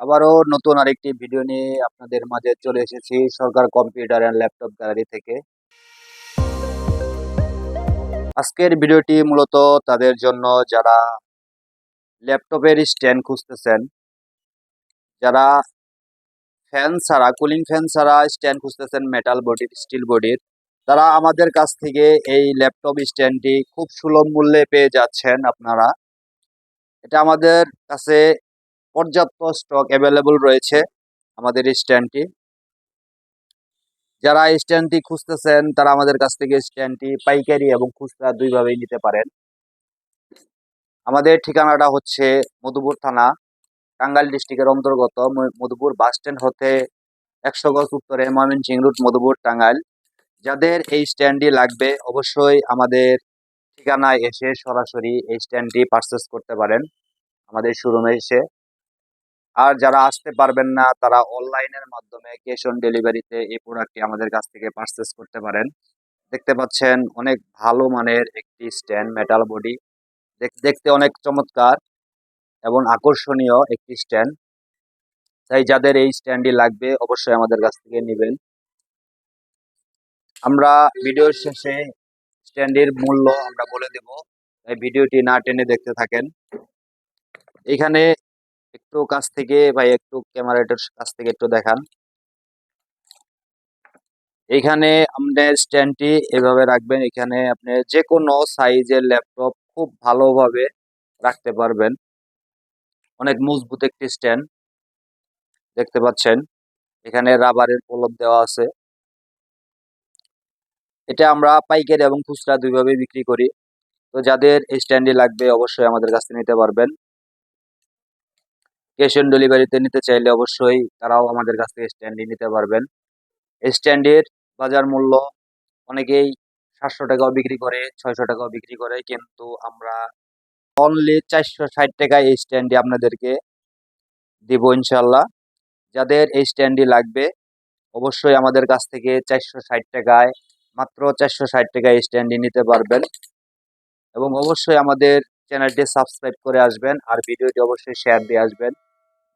আবারও নতুন আরেকটি ভিডিও নিয়ে আপনাদের মাঝে চলে এসেছি সরকার কম্পিউটার অ্যান্ড ল্যাপটপ গ্যালারি থেকে। আজকের ভিডিওটি মূলত তাদের জন্য যারা ল্যাপটপের স্ট্যান্ড খুঁজতেছেন, যারা ফ্যান ছাড়া কুলিং ফ্যান ছাড়া স্ট্যান্ড খুঁজতেছেন মেটাল বডির, স্টিল বডির, তারা আমাদের কাছ থেকে এই ল্যাপটপ স্ট্যান্ডটি খুব সুলভ মূল্যে পেয়ে যাচ্ছেন আপনারা। এটা আমাদের কাছে পর্যাপ্ত স্টক অ্যাভেলেবল রয়েছে আমাদের এই স্ট্যান্ডটি। যারা এই স্ট্যান্ডটি খুঁজতেছেন তারা আমাদের কাছ থেকে স্ট্যান্ডটি পাইকারি এবং খুচরা দুইভাবেই নিতে পারেন। আমাদের ঠিকানাটা হচ্ছে মধুপুর থানা, টাঙ্গাইল ডিস্ট্রিক্টের অন্তর্গত। মধুপুর বাস স্ট্যান্ড হতে 100 গজ উত্তরে ময়মনসিংহ রুট, মধুপুর, টাঙ্গাইল। যাদের এই স্ট্যান্ডটি লাগবে অবশ্যই আমাদের ঠিকানায় এসে সরাসরি এই স্ট্যান্ডটি পারচেস করতে পারেন আমাদের শোরুমে এসে। আর যারা আসতে পারবেন না তারা অনলাইনের মাধ্যমে ক্যাশ অন ডেলিভারিতে এই প্রোডাক্টটি আমাদের কাছ থেকে পারচেস করতে পারেন। দেখতে পাচ্ছেন অনেক ভালো মানের একটি স্ট্যান্ড, মেটাল বডি, দেখতে অনেক চমৎকার এবং আকর্ষণীয় একটি স্ট্যান্ড। তাই যাদের এই স্ট্যান্ডটি লাগবে অবশ্যই আমাদের কাছ থেকে নেবেন। আমরা ভিডিওর শেষে স্ট্যান্ডের মূল্য আমরা বলে দেব, তাই ভিডিওটি না টেনে দেখতে থাকেন। এখানে একটু কাছ থেকে ভাই, একটু ক্যামেরাটার কাছ থেকে একটু দেখান। এখানে আপনার স্ট্যান্ডটি এভাবে রাখবেন, এখানে আপনি যে কোনো সাইজের ল্যাপটপ খুব ভালোভাবে রাখতে পারবেন। অনেক মজবুত একটি স্ট্যান্ড দেখতে পাচ্ছেন, এখানে রাবারের প্রলেপ দেওয়া আছে। এটা আমরা পাইকারি এবং খুচরা দুইভাবে বিক্রি করি। তো যাদের এই স্ট্যান্ডটি লাগবে অবশ্যই আমাদের কাছ থেকে নিতে পারবেন। ক্যাশ অন ডেলিভারিতে নিতে চাইলে অবশ্যই তারাও আমাদের কাছ থেকে স্ট্যান্ডটি নিতে পারবেন। এই স্ট্যান্ডের বাজার মূল্য অনেকেই 700 টাকাও বিক্রি করে, 600 টাকাও বিক্রি করে, কিন্তু আমরা অনলি 460 টাকায় এই স্ট্যান্ডটি আপনাদেরকে দিব ইনশাল্লাহ। যাদের এই স্ট্যান্ডটি লাগবে অবশ্যই আমাদের কাছ থেকে 460 টাকায়, মাত্র 460 টাকায় এই স্ট্যান্ডটি নিতে পারবেন। এবং অবশ্যই আমাদের চ্যানেলটি সাবস্ক্রাইব করে আসবেন আর ভিডিওটি অবশ্যই শেয়ার দিয়ে আসবেন।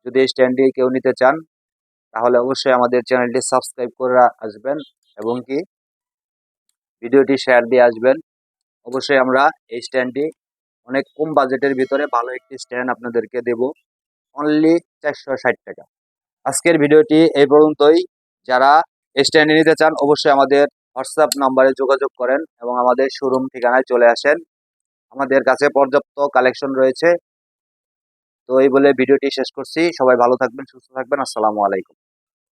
যদি এই স্ট্যান্ডটি কেউ নিতে চান তাহলে অবশ্যই আমাদের চ্যানেলটি সাবস্ক্রাইব করে আসবেন এবং কি ভিডিওটি শেয়ার দিয়ে আসবেন। অবশ্যই আমরা এই স্ট্যান্ডটি অনেক কম বাজেটের ভিতরে ভালো একটি স্ট্যান্ড আপনাদেরকে দেব, অনলি 460 টাকা। আজকের ভিডিওটি এই পর্যন্তই। যারা স্ট্যান্ডে নিতে চান অবশ্যই আমাদের হোয়াটসঅ্যাপ নাম্বারে যোগাযোগ করেন এবং আমাদের শোরুম ঠিকানায় চলে আসেন। আমাদের কাছে পর্যাপ্ত কালেকশন রয়েছে। তো এই বলে ভিডিওটি শেষ করছি। সবাই ভালো থাকবেন, সুস্থ থাকবেন। আসসালামু আলাইকুম।